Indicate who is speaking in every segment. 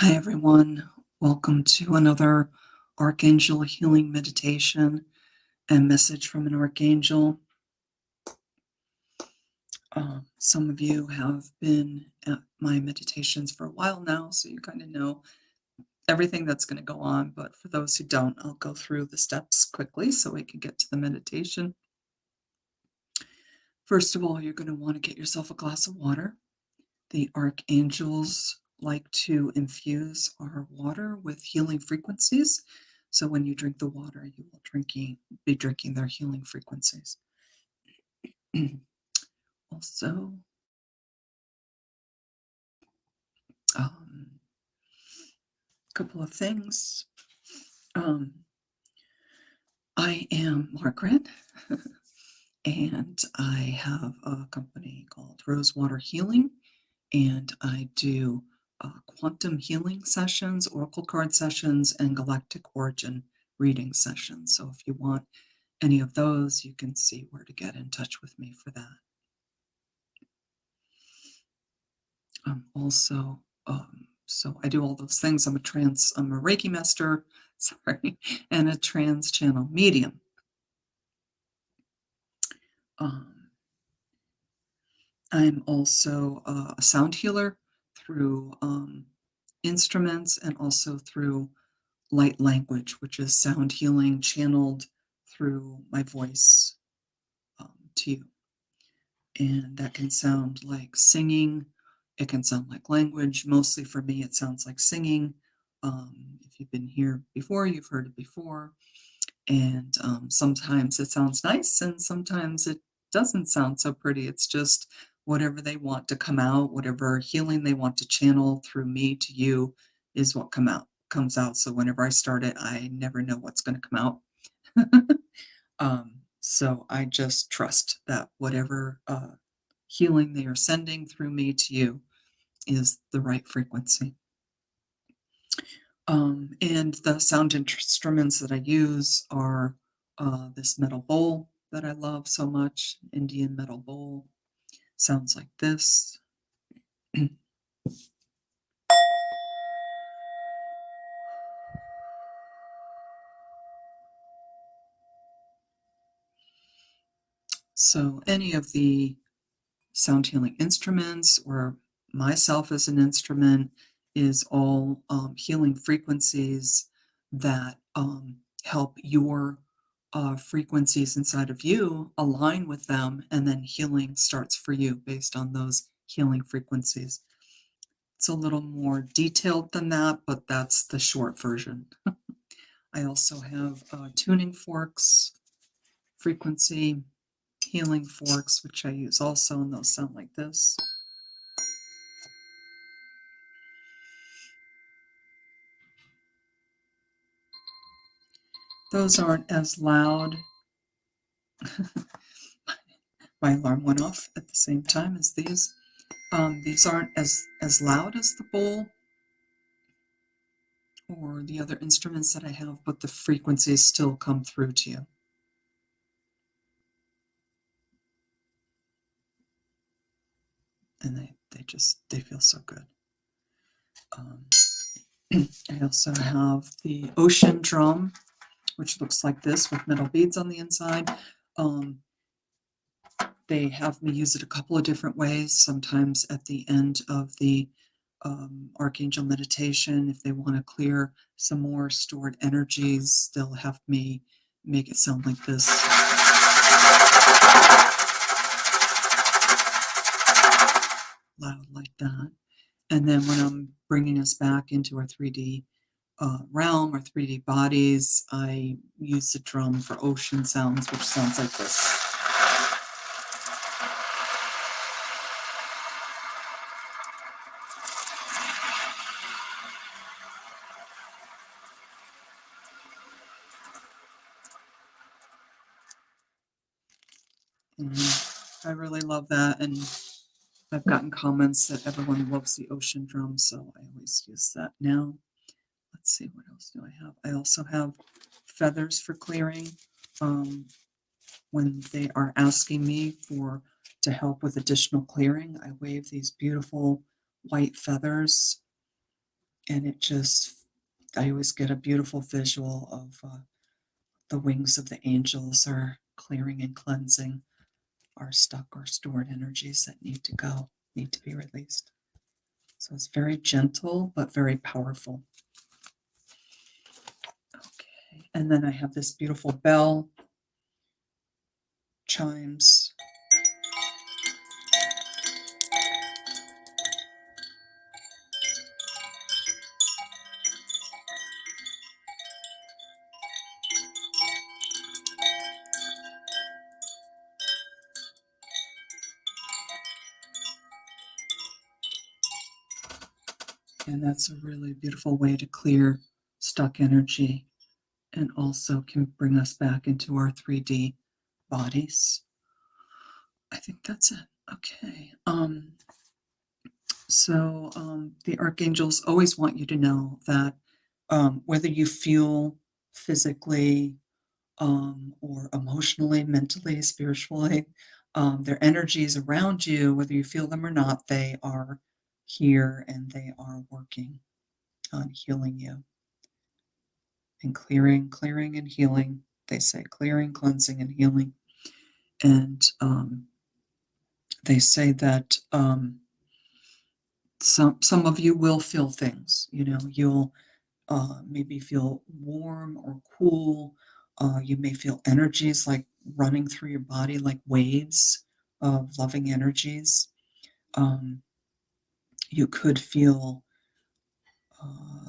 Speaker 1: Hi, everyone. Welcome to another Archangel Healing Meditation and message from an Archangel. Some of you have been at my meditations for a while now, so you kind of know everything that's going to go on. But for those who don't, I'll go through the steps quickly so we can get to the meditation. First of all, you're going to want to get yourself a glass of water. The Archangels like to infuse our water with healing frequencies. So when you drink the water, you will be drinking their healing frequencies. Also, a couple of things. I am Margaret, and I have a company called Rosewater Healing, and I do quantum healing sessions, oracle card sessions, and galactic origin reading sessions. So if you want any of those, you can see where to get in touch with me for that. Also, so I do all those things. I'm a Reiki master, sorry, and a trance channel medium. I'm also a sound healer through instruments and also through light language, which is sound healing channeled through my voice to you. And that can sound like singing. It can sound like language. Mostly for me, it sounds like singing. If you've been here before, you've heard it before. And sometimes it sounds nice, and sometimes it doesn't sound so pretty. It's just whatever they want to come out, whatever healing they want to channel through me to you is what comes out. So whenever I start it, I never know what's going to come out. So I just trust that whatever healing they are sending through me to you is the right frequency. And the sound instruments that I use are this metal bowl that I love so much, Indian metal bowl. Sounds like this. So any of the sound healing instruments or myself as an instrument is all healing frequencies that help your frequencies inside of you align with them, and then healing starts for you based on those healing frequencies. It's a little more detailed than that, but that's the short version. I also have tuning forks, frequency healing forks, which I use also, and those sound like this. Those aren't as loud. My alarm went off at the same time as these. These aren't as loud as the bowl or the other instruments that I have, but the frequencies still come through to you. And they feel so good. I also have the ocean drum, which looks like this with metal beads on the inside. They have me use it a couple of different ways. Sometimes at the end of the Archangel meditation, if they want to clear some more stored energies, they'll have me make it sound like this. Loud like that. And then when I'm bringing us back into our 3D realm or 3D bodies, I use the drum for ocean sounds, which sounds like this. And I really love that, and I've gotten comments that everyone loves the ocean drum, so I always use that now. Let's see, what else do I have? I also have feathers for clearing. When they are asking me to help with additional clearing, I wave these beautiful white feathers And I always get a beautiful visual of the wings of the angels are clearing and cleansing our stuck or stored energies that need to go, need to be released. So it's very gentle, but very powerful. Okay. And then I have this beautiful bell, chimes. And that's a really beautiful way to clear stuck energy and also can bring us back into our 3D bodies. I think that's it. Okay. The archangels always want you to know that whether you feel physically or emotionally, mentally, spiritually, their energies around you, whether you feel them or not, they are here and they are working on healing you and clearing and healing. They say clearing, cleansing, and healing. And they say that some of you will feel things. You'll maybe feel warm or cool. You may feel energies like running through your body like waves of loving energies. Um, you could feel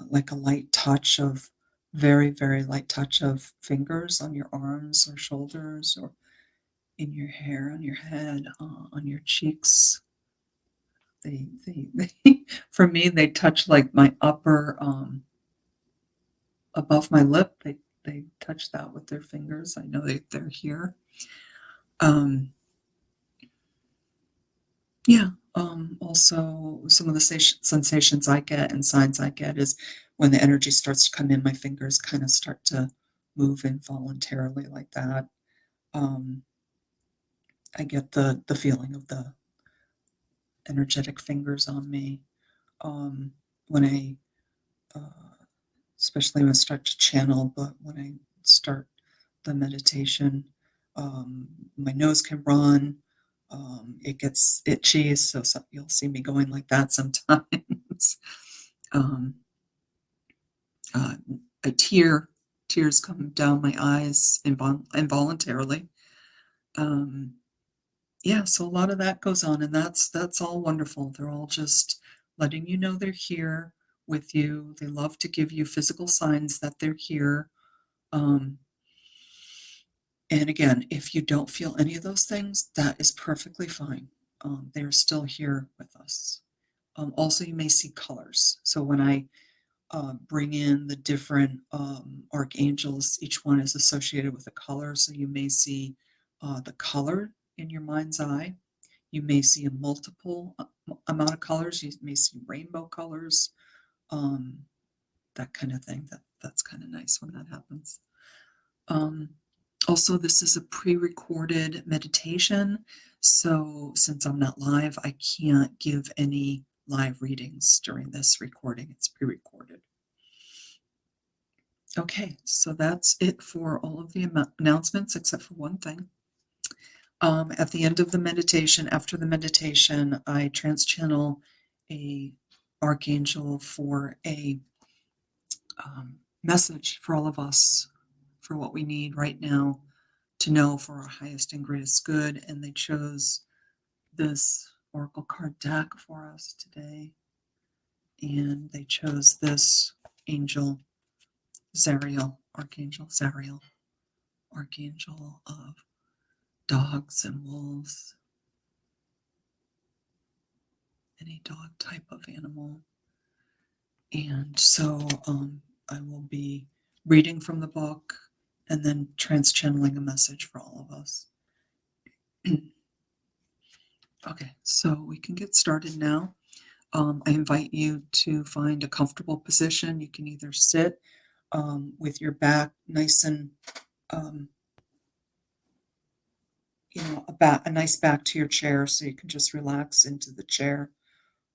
Speaker 1: like a light touch of very, very light touch of fingers on your arms or shoulders or in your hair, on your head, on your cheeks. For me, they touch like my upper, above my lip. They touch that with their fingers. I know they're here. Um, yeah. Also, some of the sensations I get and signs I get is when the energy starts to come in, my fingers kind of start to move involuntarily like that. Um, I get the feeling of the energetic fingers on me. When I especially when I start to channel, but when I start the meditation, my nose can run. It gets itchy, so you'll see me going like that sometimes. um, uh, a tears come down my eyes involuntarily. Um, yeah, so a lot of that goes on, and that's all wonderful. They're all just letting you know they're here with you. They love to give you physical signs that they're here. Um, and again, if you don't feel any of those things, that is perfectly fine. They're still here with us. Also, you may see colors. So when I bring in the different archangels, each one is associated with a color. So you may see the color in your mind's eye. You may see a multiple amount of colors. You may see rainbow colors, um, that kind of thing. That's kind of nice when that happens. Um, Also, this is a pre-recorded meditation. So since I'm not live, I can't give any live readings during this recording. It's pre-recorded. Okay, so that's it for all of the announcements except for one thing. At the end of the meditation, after the meditation, I trance channel a archangel for a message for all of us for what we need right now to know for our highest and greatest good. And they chose this oracle card deck for us today. And they chose this angel Zariel, Archangel Zariel, Archangel of dogs and wolves, any dog type of animal. And so I will be reading from the book and then trans-channeling a message for all of us. Okay, so we can get started now. I invite you to find a comfortable position. You can either sit with your back nice and, um, a nice back to your chair so you can just relax into the chair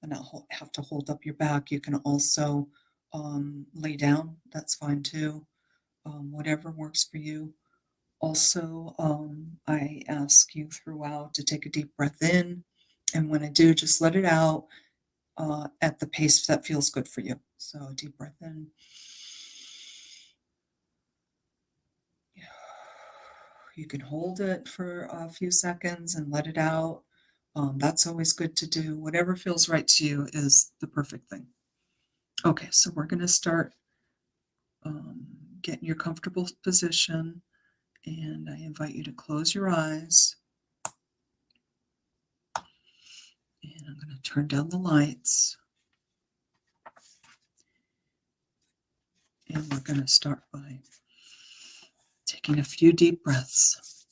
Speaker 1: and not have to hold up your back. You can also lay down, that's fine too. Whatever works for you. Also, I ask you throughout to take a deep breath in, and when I do, just let it out at the pace that feels good for you. So, deep breath in. You can hold it for a few seconds and let it out. That's always good to do. Whatever feels right to you is the perfect thing. Okay, so we're going to start getting your comfortable position, and I invite you to close your eyes. And I'm going to turn down the lights. And we're going to start by taking a few deep breaths.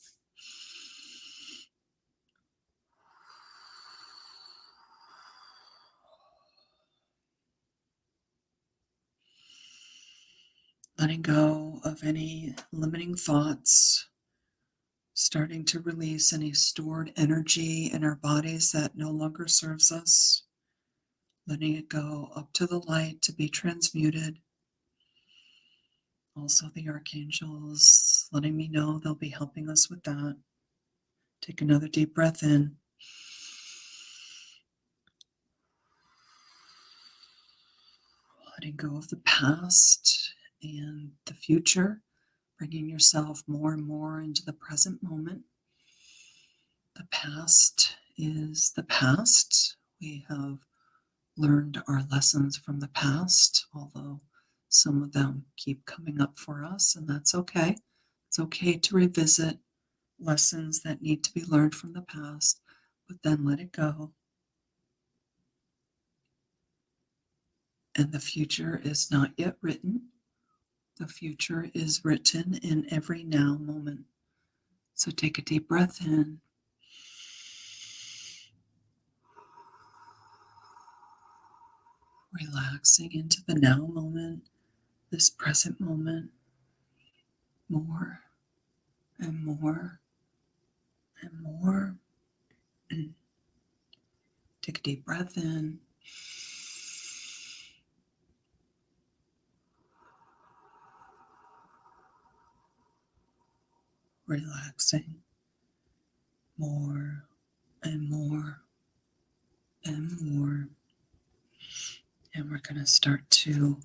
Speaker 1: Letting go of any limiting thoughts, starting to release any stored energy in our bodies that no longer serves us, letting it go up to the light to be transmuted. Also, the archangels letting me know they'll be helping us with that. Take another deep breath in. Letting go of the past and the future, bringing yourself more and more into the present moment. The past is the past. We have learned our lessons from the past, although some of them keep coming up for us, and that's okay. It's okay to revisit lessons that need to be learned from the past, but then let it go. And the future is not yet written. The future is written in every now moment. So take a deep breath in. Relaxing into the now moment, this present moment, more and more and more. Take a deep breath in. Relaxing more and more and more. And we're going to start to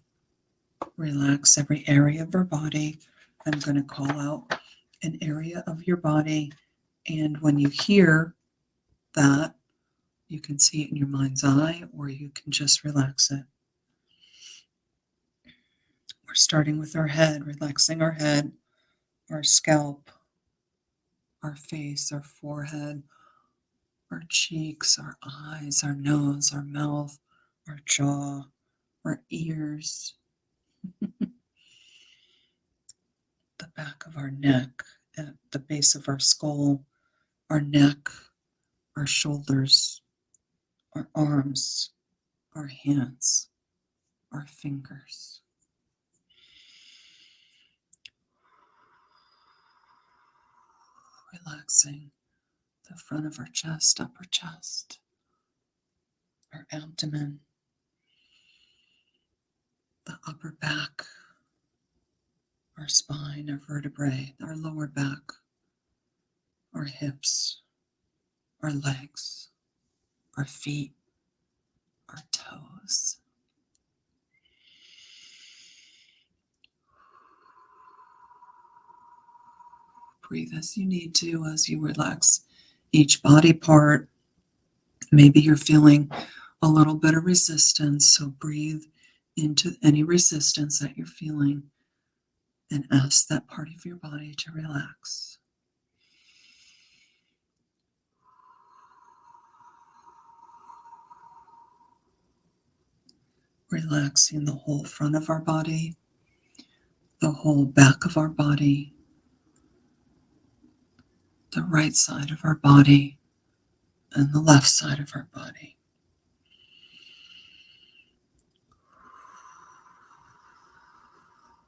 Speaker 1: relax every area of our body. I'm going to call out an area of your body. And when you hear that, you can see it in your mind's eye, or you can just relax it. We're starting with our head, relaxing our head, our scalp, our face, our forehead, our cheeks, our eyes, our nose, our mouth, our jaw, our ears, the back of our neck, at the base of our skull, our neck, our shoulders, our arms, our hands, our fingers. Relaxing the front of our chest, upper chest, our abdomen, the upper back, our spine, our vertebrae, our lower back, our hips, our legs, our feet, our toes. Breathe as you need to as you relax each body part. Maybe you're feeling a little bit of resistance, so breathe into any resistance that you're feeling and ask that part of your body to relax. Relaxing the whole front of our body, the whole back of our body, the right side of our body, and the left side of our body.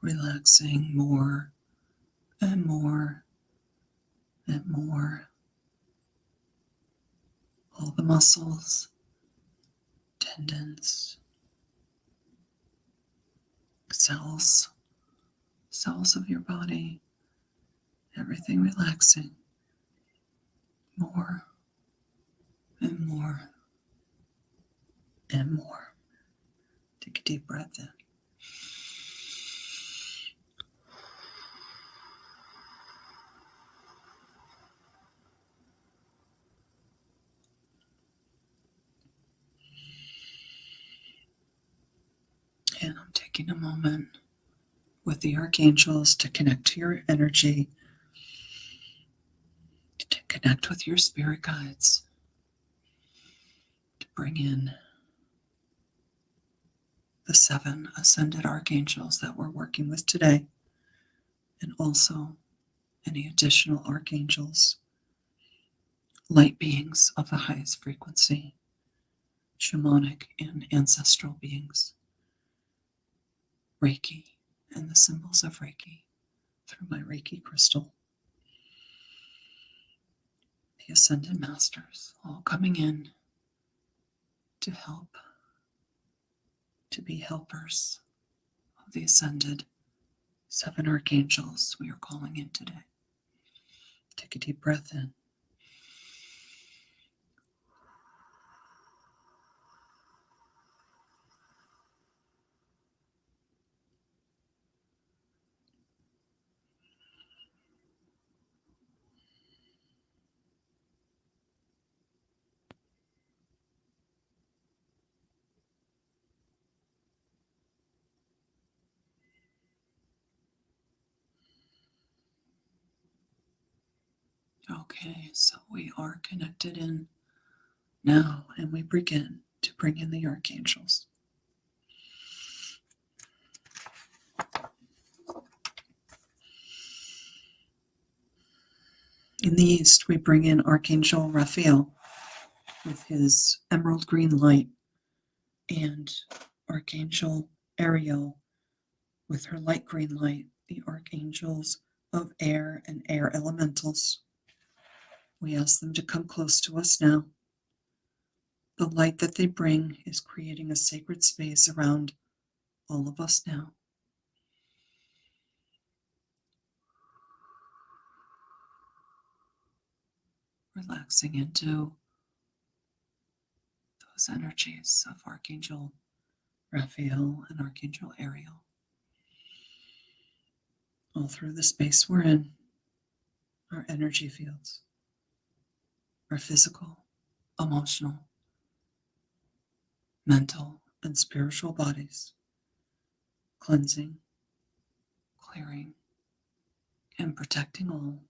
Speaker 1: Relaxing more and more and more. All the muscles, tendons, cells of your body, everything relaxing more and more and more. Take a deep breath in. And I'm taking a moment with the archangels to connect to your energy, to connect with your spirit guides, to bring in the 7 ascended archangels that we're working with today, and also any additional archangels, light beings of the highest frequency, shamanic and ancestral beings, Reiki, and the symbols of Reiki through my Reiki crystal, the ascended masters, all coming in to help, to be helpers of the ascended 7 archangels we are calling in today. Take a deep breath in. Okay, so we are connected in now, and we begin to bring in the archangels. In the east, we bring in Archangel Raphael with his emerald green light, and Archangel Ariel with her light green light, the archangels of air and air elementals. We ask them to come close to us now. The light that they bring is creating a sacred space around all of us now. Relaxing into those energies of Archangel Raphael and Archangel Ariel. All through the space we're in, our energy fields, our physical, emotional, mental, and spiritual bodies, cleansing, clearing, and protecting all.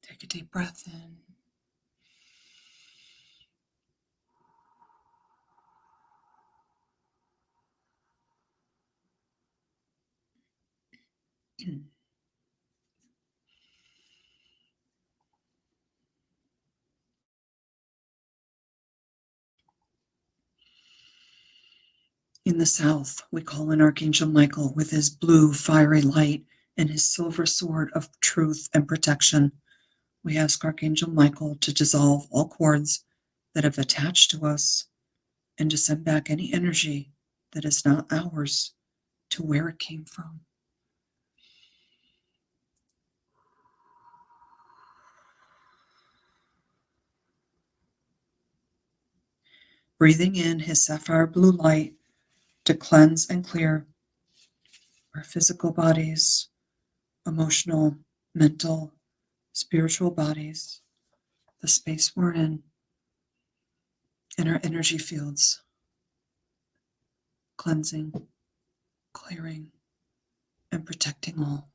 Speaker 1: Take a deep breath in. In the south, we call in Archangel Michael with his blue fiery light and his silver sword of truth and protection. We ask Archangel Michael to dissolve all cords that have attached to us and to send back any energy that is not ours to where it came from. breathing in his sapphire blue light to cleanse and clear our physical bodies, emotional, mental, spiritual bodies, the space we're in, and our energy fields, cleansing, clearing, and protecting all.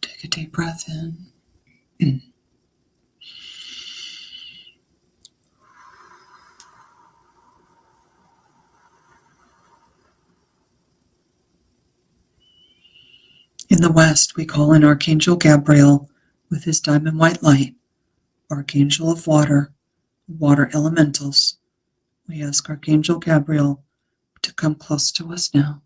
Speaker 1: Take a deep breath in. In the West, we call in Archangel Gabriel with his diamond white light, Archangel of Water, water elementals. We ask Archangel Gabriel to come close to us now.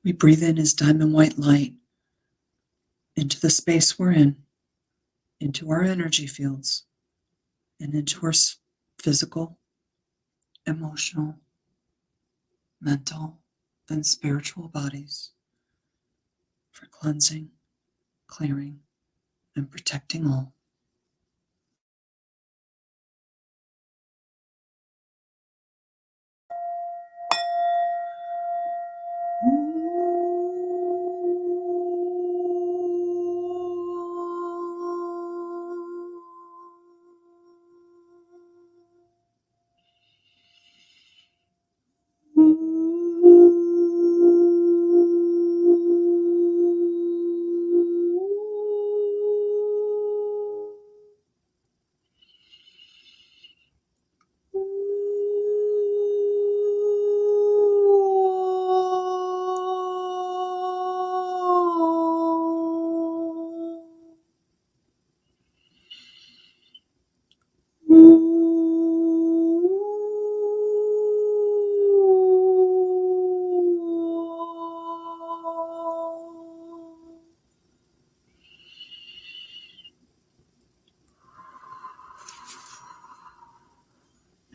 Speaker 1: We breathe in his diamond white light into the space we're in, into our energy fields, and into our physical, emotional, mental, and spiritual bodies for cleansing, clearing, and protecting all.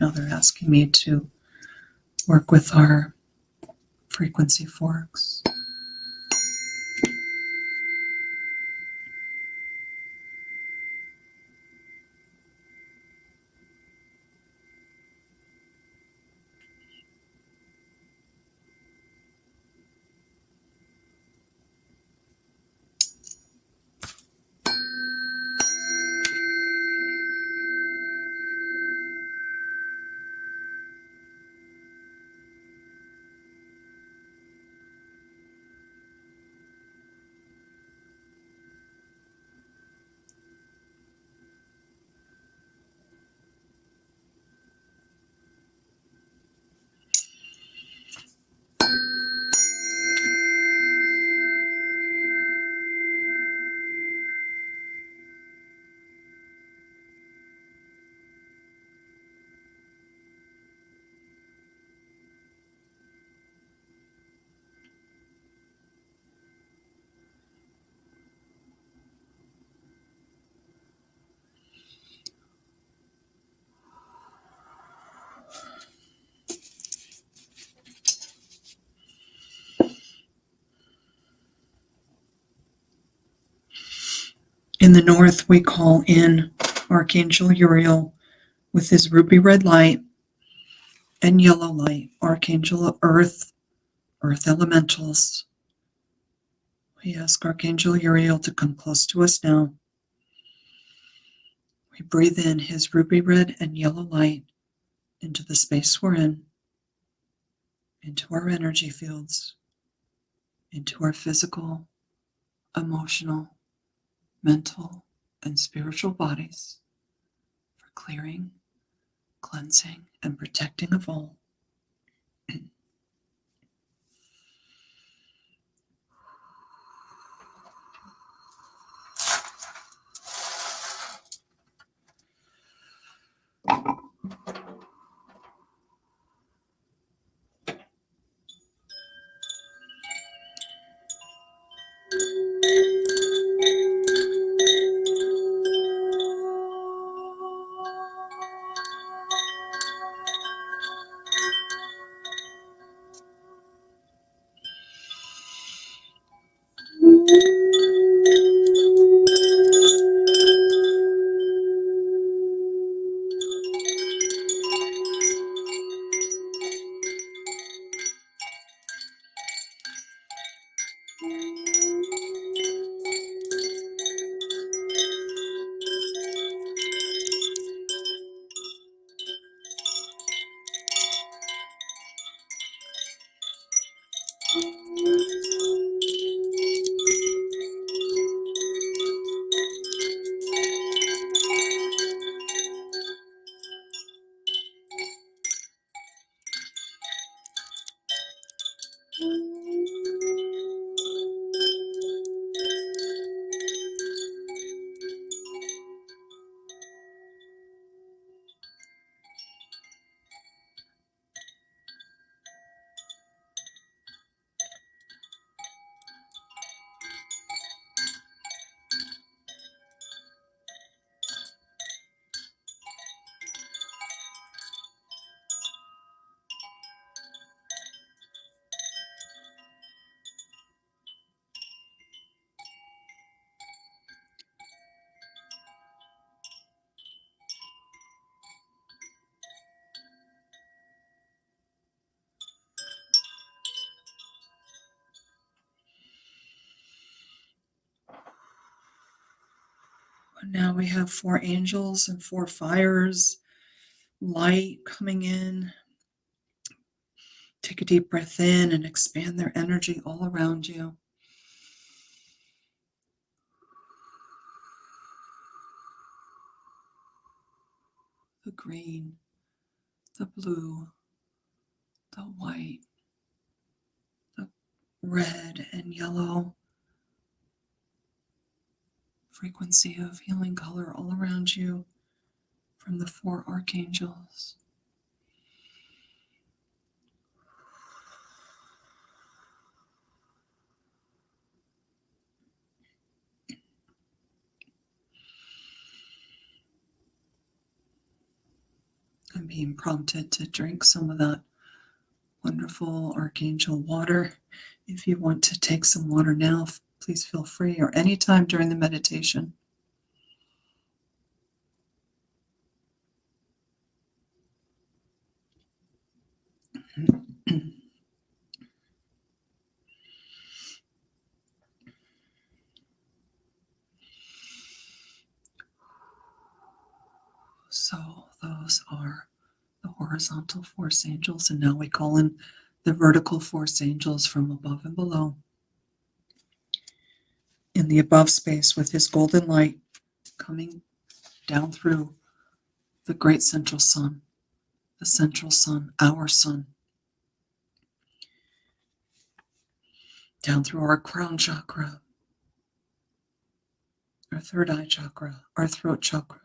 Speaker 1: Now they're asking me to work with our frequency forks. In the north, we call in Archangel Uriel with his ruby red light and yellow light, Archangel of Earth, Earth Elementals. We ask Archangel Uriel to come close to us now. We breathe in his ruby red and yellow light into the space we're in, into our energy fields, into our physical, emotional, mental, and spiritual bodies for clearing, cleansing, and protecting of all. And now we have 4 angels and 4 fires, light coming in. Take a deep breath in and expand their energy all around you. The green, the blue, the white, the red and yellow frequency of healing color all around you from the 4 archangels. I'm being prompted to drink some of that wonderful archangel water. If you want to take some water now, please feel free, or anytime during the meditation. So those are the horizontal force angels, and now we call in the vertical force angels from above and below. In the above space with his golden light coming down through the great central sun, the central sun, our sun, down through our crown chakra, our third eye chakra, our throat chakra,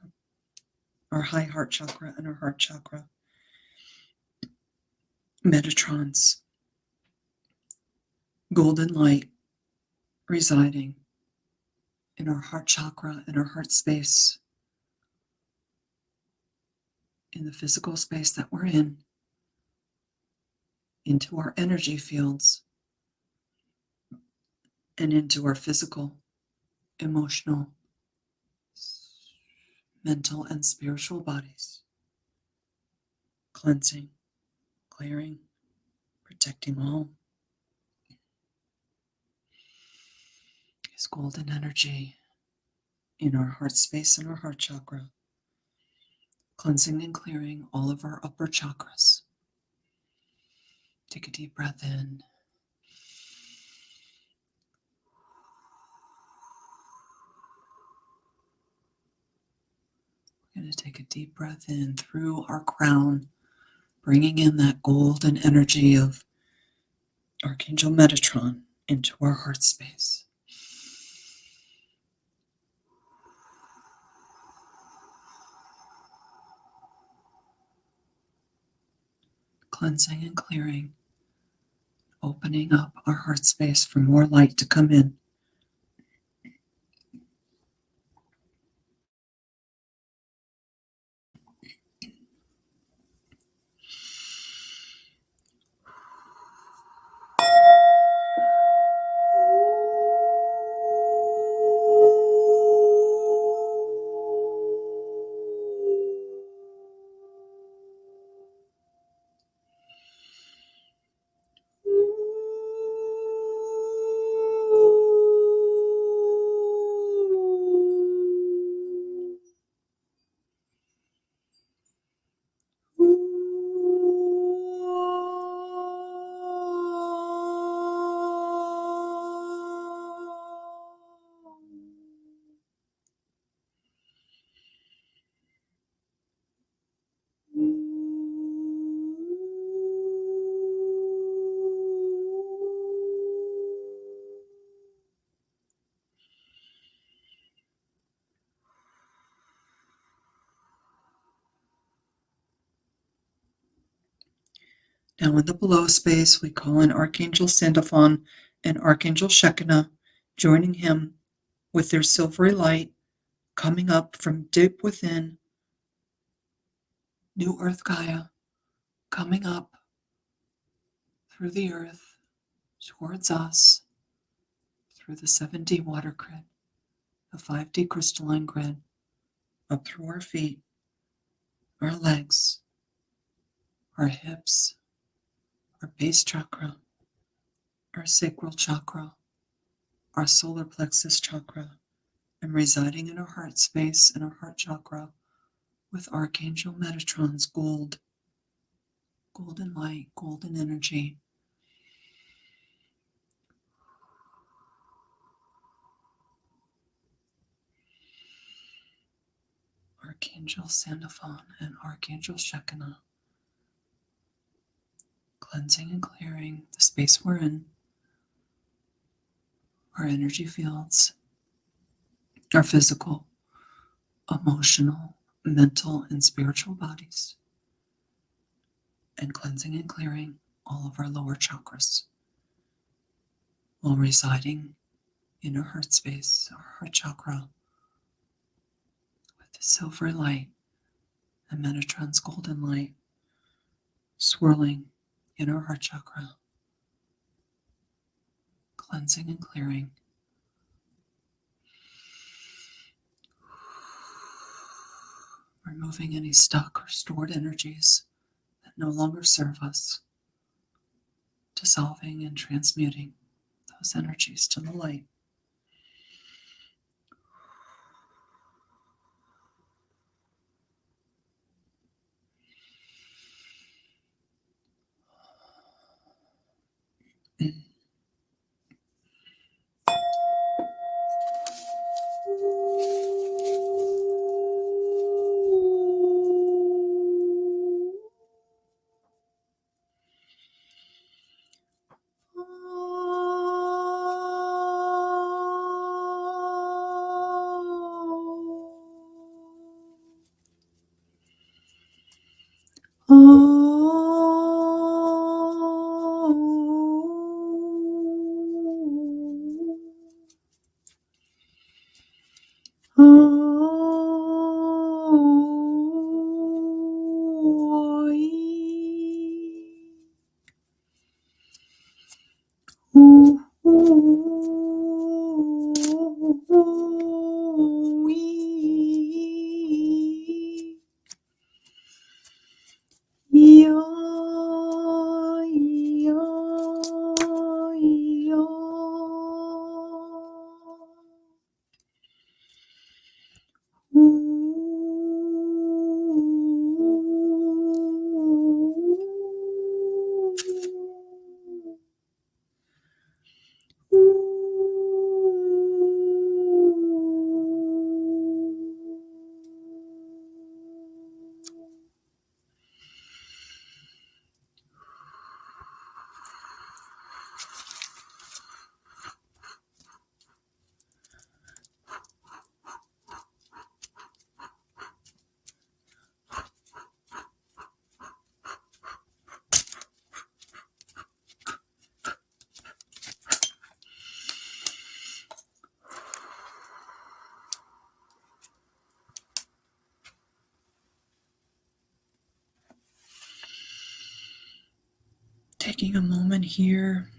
Speaker 1: our high heart chakra, and our heart chakra. Metatrons, golden light residing in our heart chakra, in our heart space, in the physical space that we're in, into our energy fields, and into our physical, emotional, mental, and spiritual bodies, cleansing, clearing, protecting all. Is golden energy in our heart space and our heart chakra, cleansing and clearing all of our upper chakras. Take a deep breath in. We're going to take a deep breath in through our crown, bringing in that golden energy of Archangel Metatron into our heart space. Cleansing and clearing, opening up our heart space for more light to come in. Now in the below space, we call in Archangel Sandalphon and Archangel Shekinah, joining him with their silvery light coming up from deep within, New Earth Gaia, coming up through the earth towards us, through the 7D water grid, the 5D crystalline grid, up through our feet, our legs, our hips, our base chakra, our sacral chakra, our solar plexus chakra, and residing in our heart space and our heart chakra with Archangel Metatron's golden light, golden energy. Archangel Sandalphon and Archangel Shekinah, cleansing and clearing the space we're in, our energy fields, our physical, emotional, mental, and spiritual bodies, and cleansing and clearing all of our lower chakras while residing in our heart space, our heart chakra, with the silver light and Metatron's golden light swirling in our heart chakra, cleansing and clearing. Removing any stuck or stored energies that no longer serve us, dissolving and transmuting those energies to the light. Taking a moment here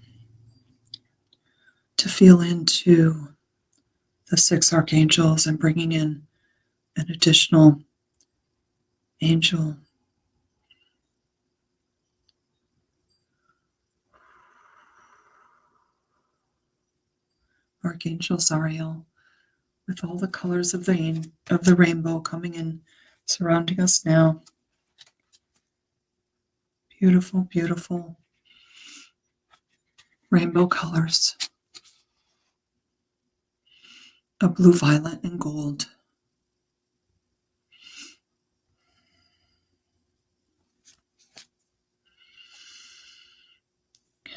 Speaker 1: to feel into the 6 archangels and bringing in an additional angel. Archangel Zariel, with all the colors of the rainbow coming in, surrounding us now. Beautiful, beautiful rainbow colors of blue, violet, and gold.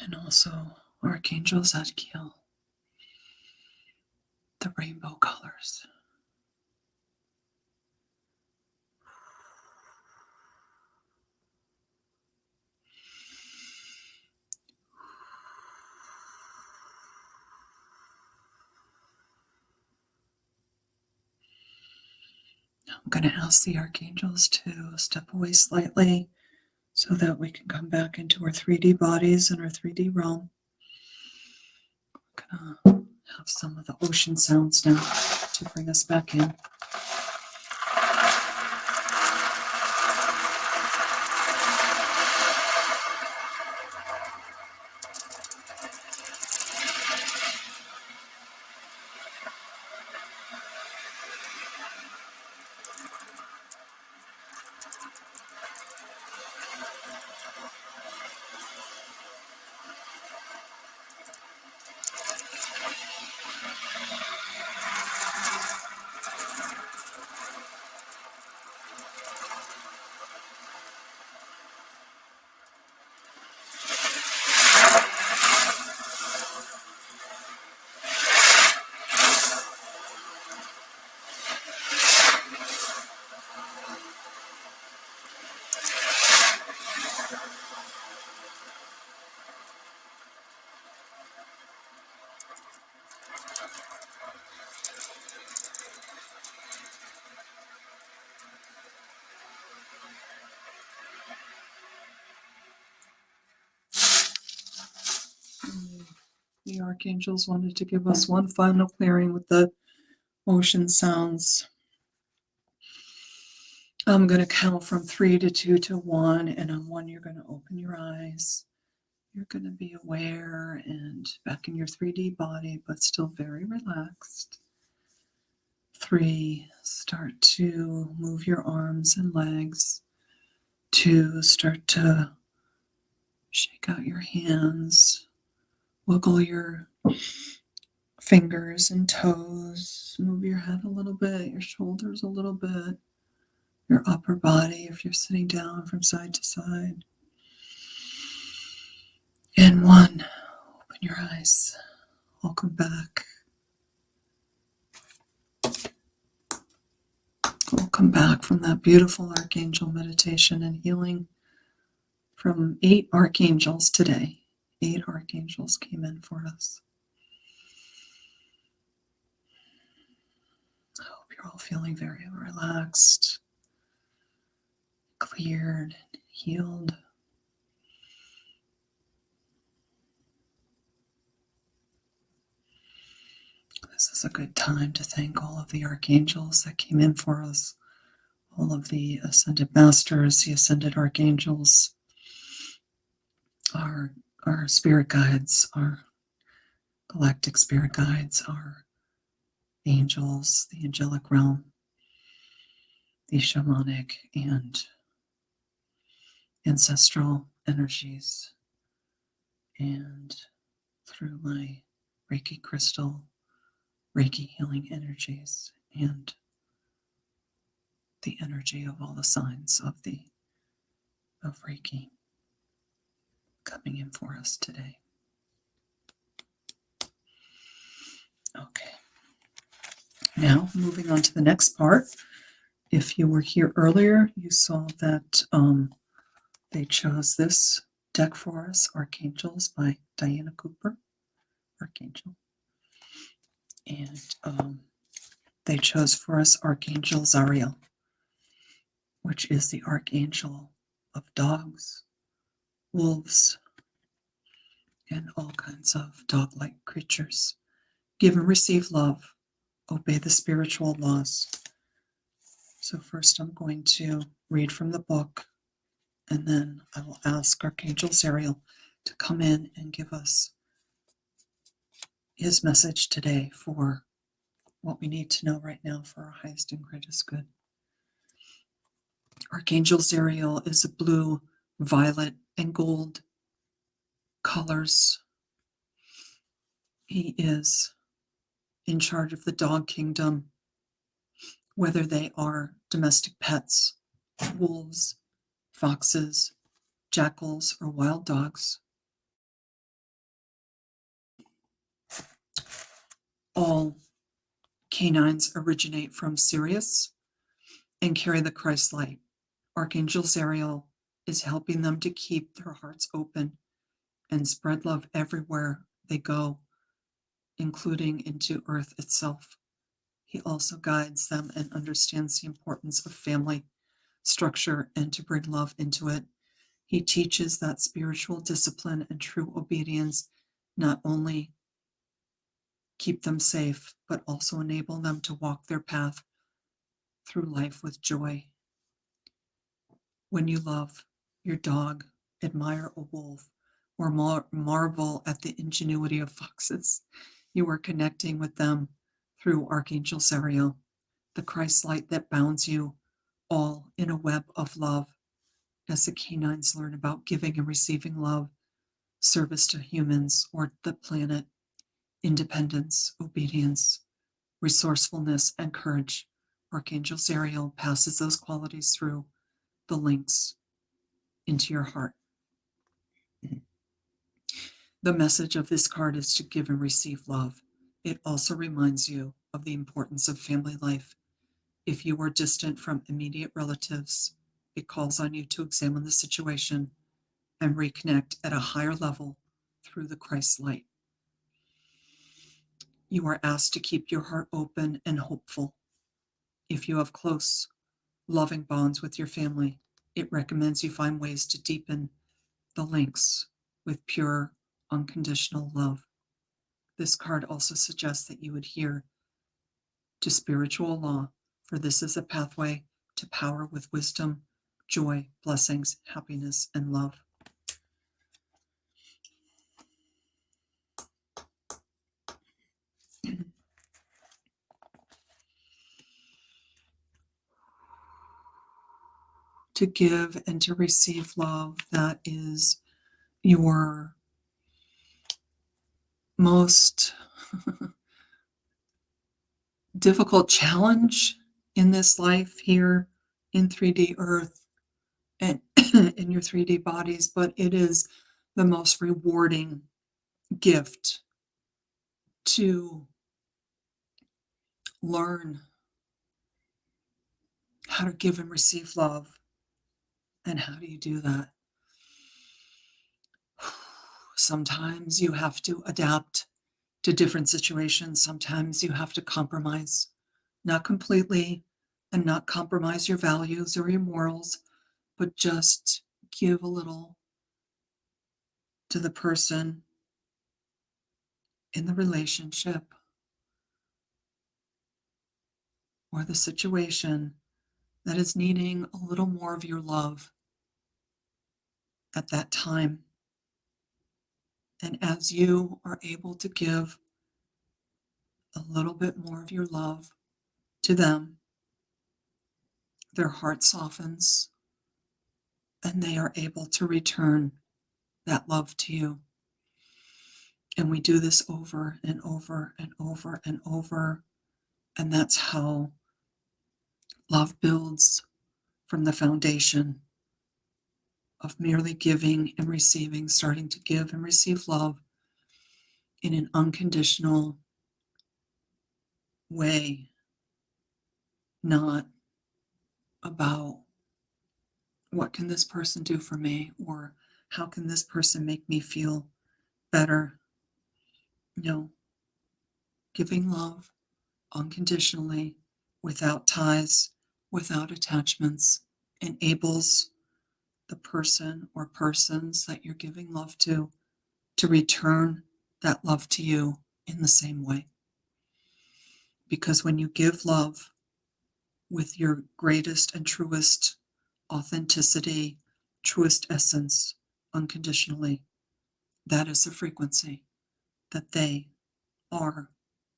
Speaker 1: And also Archangel Zadkiel, the rainbow colors. I'm going to ask the archangels to step away slightly so that we can come back into our 3D bodies and our 3D realm. I'm going to have some of the ocean sounds now to bring us back in. The archangels wanted to give us one final clearing with the ocean sounds. I'm going to count from 3 to 2 to 1, and on 1 you're going to open your eyes. You're going to be aware and back in your 3D body, but still very relaxed. 3, start to move your arms and legs. 2, start to shake out your hands. Wiggle your fingers and toes. Move your head a little bit, your shoulders a little bit, your upper body if you're sitting down from side to side. And 1, open your eyes. Welcome back. Welcome back from that beautiful archangel meditation and healing from 8 archangels today. 8 archangels came in for us. I hope you're all feeling very relaxed, cleared, healed. This is a good time to thank all of the archangels that came in for us, all of the ascended masters, the ascended archangels, our spirit guides, our galactic spirit guides, our angels, the angelic realm, the shamanic and ancestral energies, and through my Reiki crystal, Reiki healing energies, and the energy of all the signs of Reiki coming in for us today. Okay. Now, moving on to the next part. If you were here earlier, you saw that they chose this deck for us, Archangels by Diana Cooper, Archangel. And they chose for us Archangel Zariel, which is the archangel of dogs, wolves, and all kinds of dog-like creatures. Give and receive love. Obey the spiritual laws. So first I'm going to read from the book, and then I will ask Archangel Zariel to come in and give us his message today for what we need to know right now for our highest and greatest good. Archangel Zariel is a blue, violet, and gold colors. He is in charge of the dog kingdom, whether they are domestic pets, wolves, foxes, jackals, or wild dogs. All canines originate from Sirius and carry the Christ light. Archangel Zariel is helping them to keep their hearts open and spread love everywhere they go, including into Earth itself. He also guides them and understands the importance of family structure and to bring love into it. He teaches that spiritual discipline and true obedience not only keep them safe, but also enable them to walk their path through life with joy. When you love your dog, admire a wolf, or marvel at the ingenuity of foxes, you are connecting with them through Archangel Zariel, the Christ light that bounds you all in a web of love. As the canines learn about giving and receiving love, service to humans or the planet, independence, obedience, resourcefulness, and courage, Archangel Zariel passes those qualities through the links into your heart. The message of this card is to give and receive love. It also reminds you of the importance of family life. If you are distant from immediate relatives, it calls on you to examine the situation and reconnect at a higher level through the Christ light. You are asked to keep your heart open and hopeful. If you have close, loving bonds with your family, it recommends you find ways to deepen the links with pure, unconditional love. This card also suggests that you adhere to spiritual law, for this is a pathway to power with wisdom, joy, blessings, happiness, and love. To give and to receive love, that is your most difficult challenge in this life here in 3D Earth and in your 3D bodies, but it is the most rewarding gift to learn how to give and receive love. And how do you do that? Sometimes you have to adapt to different situations. Sometimes you have to compromise, not completely, and not compromise your values or your morals, but just give a little to the person in the relationship or the situation that is needing a little more of your love at that time. And as you are able to give a little bit more of your love to them, their heart softens and they are able to return that love to you. And we do this over and over and over and over. And that's how love builds from the foundation of merely giving and receiving, starting to give and receive love in an unconditional way, not about what can this person do for me or how can this person make me feel better. No, giving love unconditionally, without ties, without attachments, enables the person or persons that you're giving love to to return that love to you in the same way. Because when you give love with your greatest and truest authenticity, truest essence, unconditionally, that is the frequency that they are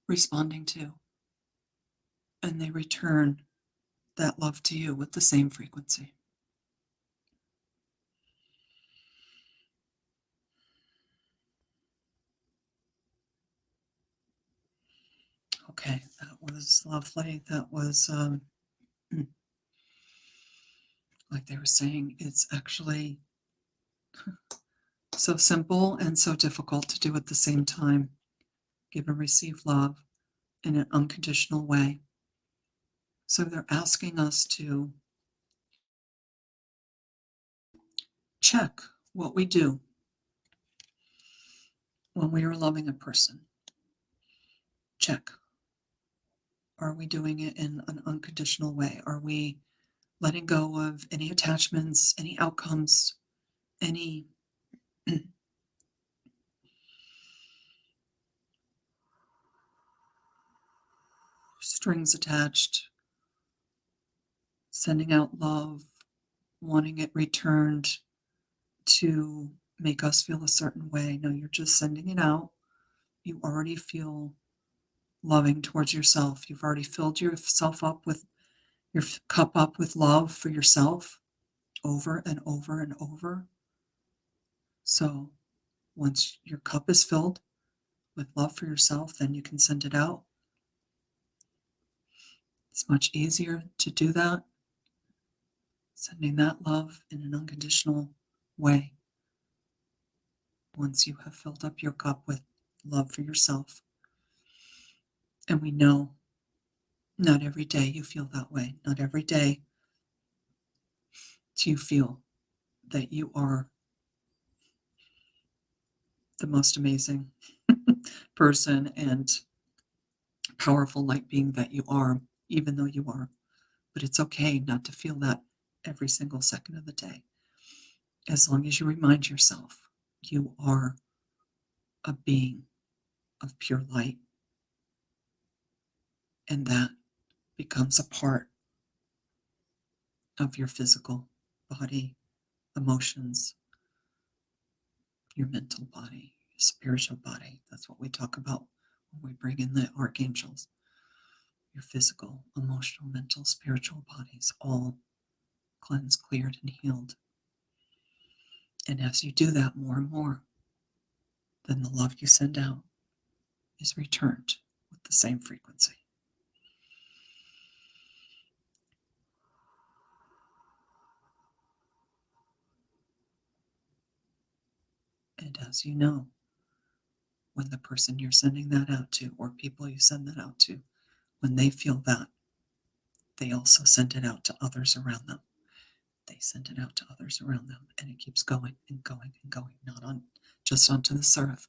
Speaker 1: responding to. And they return that love to you with the same frequency. Okay, that was lovely. That was, like they were saying, it's actually so simple and so difficult to do at the same time. Give and receive love in an unconditional way. So they're asking us to check what we do when we are loving a person. Check. Are we doing it in an unconditional way? Are we letting go of any attachments, any outcomes, any strings attached, sending out love, wanting it returned to make us feel a certain way? No, you're just sending it out. You already feel loving towards yourself. You've already filled yourself up with your cup up with love for yourself over and over and over. So once your cup is filled with love for yourself, then you can send it out. It's much easier to do that, sending that love in an unconditional way. Once you have filled up your cup with love for yourself. And we know not every day you feel that way. Not every day do you feel that you are the most amazing person and powerful light being that you are, even though you are. But it's okay not to feel that every single second of the day. As long as you remind yourself you are a being of pure light. And that becomes a part of your physical body, emotions, your mental body, your spiritual body. That's what we talk about when we bring in the archangels. Your physical, emotional, mental, spiritual bodies all cleansed, cleared, and healed. And as you do that more and more, then the love you send out is returned with the same frequency. And as you know, when the person you're sending that out to, or people you send that out to, when they feel that, they also send it out to others around them. They send it out to others around them, and it keeps going and going and going, not on just onto this earth,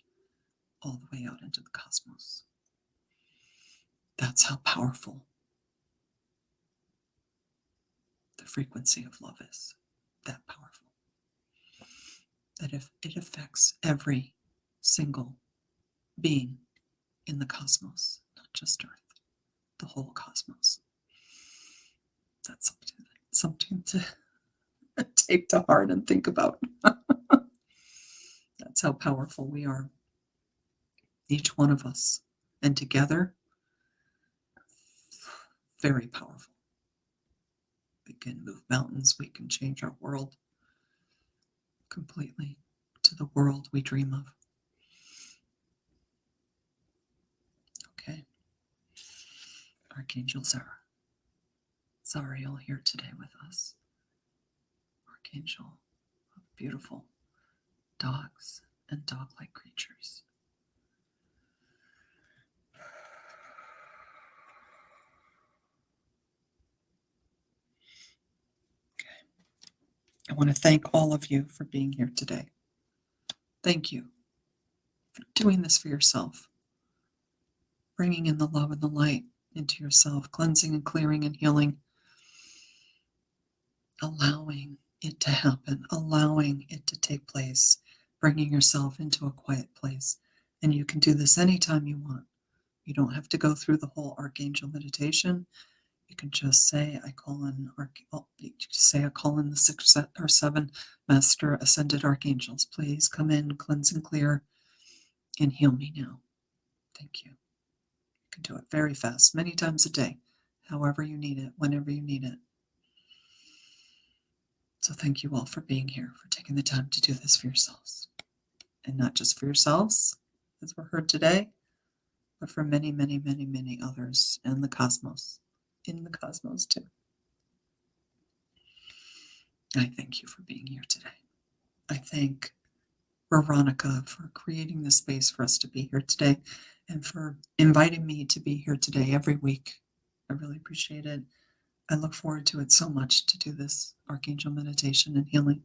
Speaker 1: all the way out into the cosmos. That's how powerful the frequency of love is. That powerful. That if it affects every single being in the cosmos, not just Earth, the whole cosmos. That's something to take to heart and think about. That's how powerful we are, each one of us. And together, very powerful. We can move mountains, we can change our world completely to the world we dream of. Okay. Archangel Zariel here today with us. Archangel of beautiful dogs and dog-like creatures. I want to thank all of you for being here today. Thank you for doing this for yourself, bringing in the love and the light into yourself, cleansing and clearing and healing, allowing it to happen, allowing it to take place, bringing yourself into a quiet place. And you can do this anytime you want. You don't have to go through the whole Archangel meditation. You can just say, I call in the 6 or 7 Master Ascended Archangels. Please come in, cleanse and clear, and heal me now. Thank you. You can do it very fast, many times a day, however you need it, whenever you need it. So thank you all for being here, for taking the time to do this for yourselves. And not just for yourselves, as we're heard today, but for many, many, many, many others in the cosmos too. I thank you for being here today. I thank Veronica for creating this space for us to be here today and for inviting me to be here today every week. I really appreciate it. I look forward to it so much to do this Archangel meditation and healing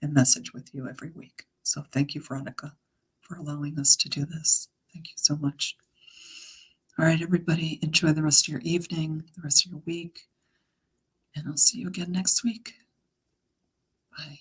Speaker 1: and message with you every week. So thank you, Veronica, for allowing us to do this. Thank you so much. All right, everybody, enjoy the rest of your evening, the rest of your week, and I'll see you again next week. Bye.